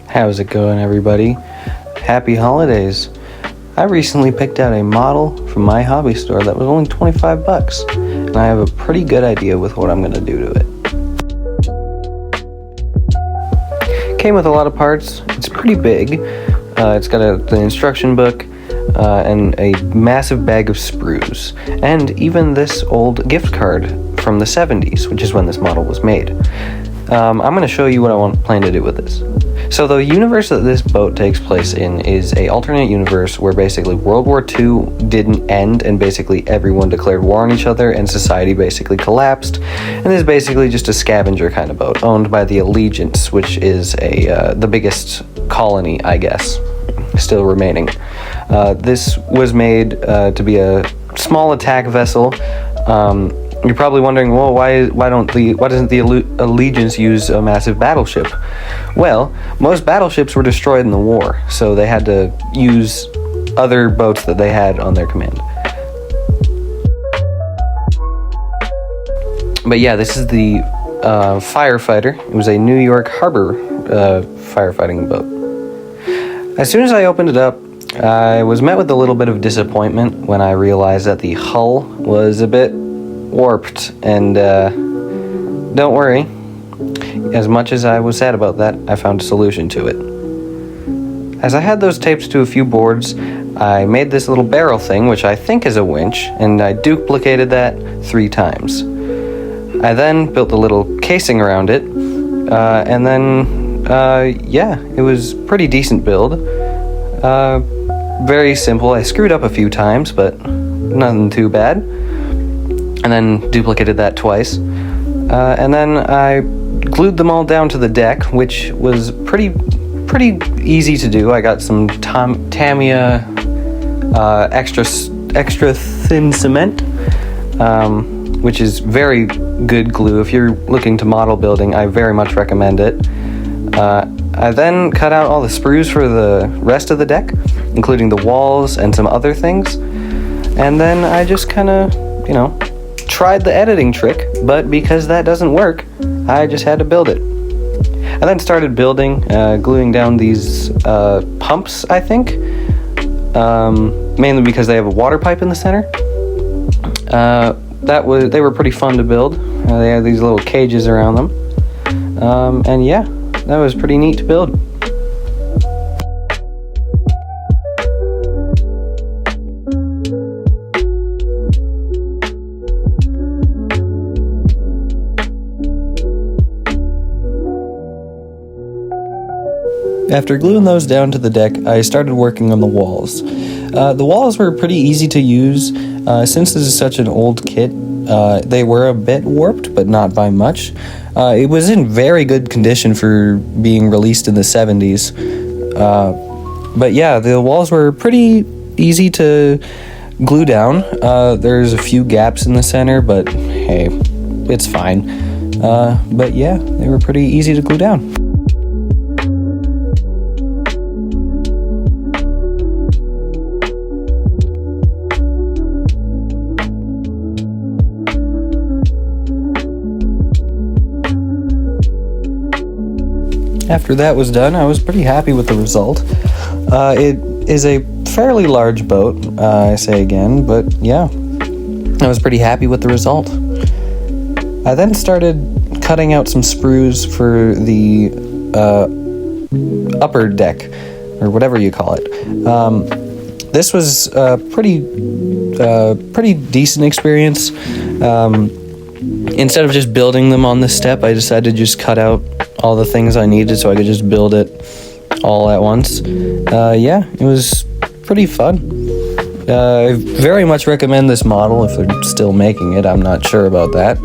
How's it going, everybody? Happy holidays. I recently picked out a model from my hobby store that was only 25 bucks, and I have a pretty good idea with what I'm going to do to it. Came with a lot of parts. It's pretty big. It's got the instruction book and a massive bag of sprues, and even this old gift card from the 70s, which is when this model was made. I'm going to show you what I plan to do with this. So the universe that this boat takes place in is a alternate universe where basically World War II didn't end and basically everyone declared war on each other and society basically collapsed, and is basically just a scavenger kind of boat owned by the Allegiance, which is the biggest colony, I guess, still remaining. This was made to be a small attack vessel. You're probably wondering, well, why doesn't the Allegiance use a massive battleship? Well, most battleships were destroyed in the war, so they had to use other boats that they had on their command. But yeah, this is the Firefighter. It was a New York Harbor firefighting boat. As soon as I opened it up, I was met with a little bit of disappointment when I realized that the hull was a bit warped, and don't worry, as much as I was sad about that, I found a solution to it. As I had those taped to a few boards, I made this little barrel thing, which I think is a winch, and I duplicated that 3 times. I then built a little casing around it, and then yeah, it was pretty decent build. Very simple. I screwed up a few times, but nothing too bad. And then duplicated that twice. And then I glued them all down to the deck, which was pretty easy to do. I got some Tamiya extra thin cement, which is very good glue. If you're looking to model building, I very much recommend it. I then cut out all the sprues for the rest of the deck, including the walls and some other things. And then I just kind of, tried the editing trick, but because that doesn't work, I just had to build it. I then started building, gluing down these pumps, I think, mainly because they have a water pipe in the center. They were pretty fun to build. They had these little cages around them, and yeah, that was pretty neat to build. After gluing those down to the deck, I started working on the walls. The walls were pretty easy to use. Since this is such an old kit, they were a bit warped, but not by much. It was in very good condition for being released in the 70s. But yeah, the walls were pretty easy to glue down. There's a few gaps in the center, but hey, it's fine. But yeah, they were pretty easy to glue down. After that was done, I was pretty happy with the result. It is a fairly large boat, I say again, but yeah, I was pretty happy with the result. I then started cutting out some sprues for the upper deck, or whatever you call it. This was a pretty decent experience. Instead of just building them on the step, I decided to just cut out all the things I needed so I could just build it all at once. Yeah, it was pretty fun. I very much recommend this model if they're still making it. I'm not sure about that.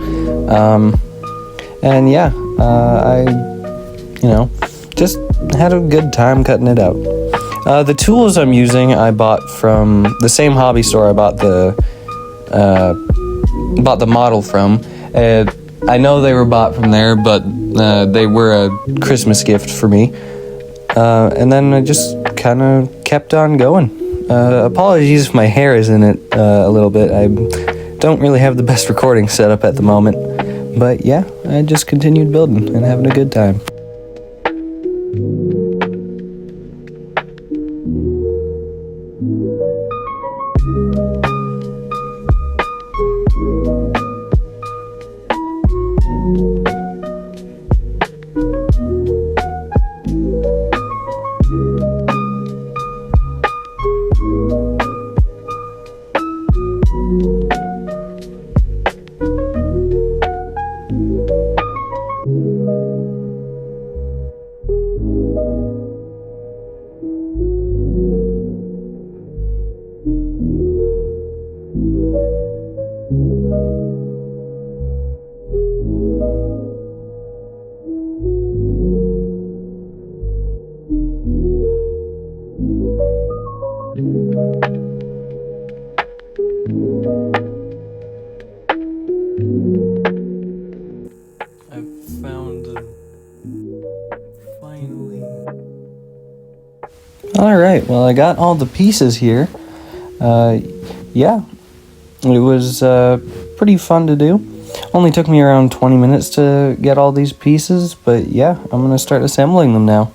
And yeah, I just had a good time cutting it out. The tools I'm using I bought from the same hobby store I bought the model from. I know they were bought from there, but they were a Christmas gift for me. And then I just kind of kept on going. Apologies if my hair is in it a little bit. I don't really have the best recording setup at the moment. But yeah, I just continued building and having a good time. Alright, well, I got all the pieces here. Yeah, it was pretty fun to do. Only took me around 20 minutes to get all these pieces, but yeah, I'm gonna start assembling them now.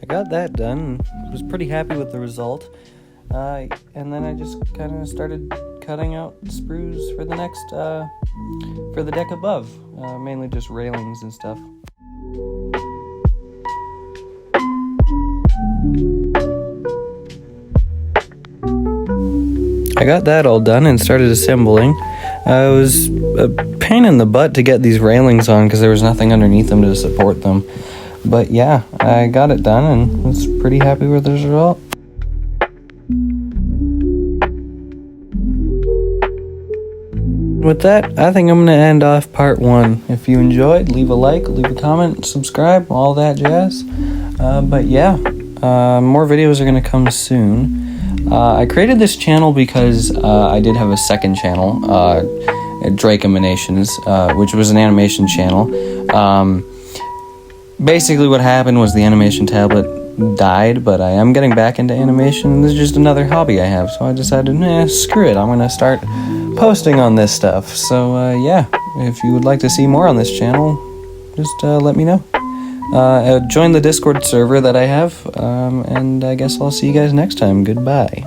I got that done, was pretty happy with the result, and then I just kind of started cutting out sprues for the next, for the deck above, mainly just railings and stuff. I got that all done and started assembling. It was a pain in the butt to get these railings on because there was nothing underneath them to support them. But yeah, I got it done and was pretty happy with the result. With that, I think I'm going to end off part 1. If you enjoyed, leave a like, leave a comment, subscribe, all that jazz. But yeah, more videos are going to come soon. I created this channel because I did have a second channel, Drake Emanations, which was an animation channel. Basically what happened was the animation tablet died, but I am getting back into animation. This is just another hobby I have, so I decided, screw it, I'm going to start posting on this stuff. So yeah, if you would like to see more on this channel, just let me know. Join the Discord server that I have, and I guess I'll see you guys next time. Goodbye.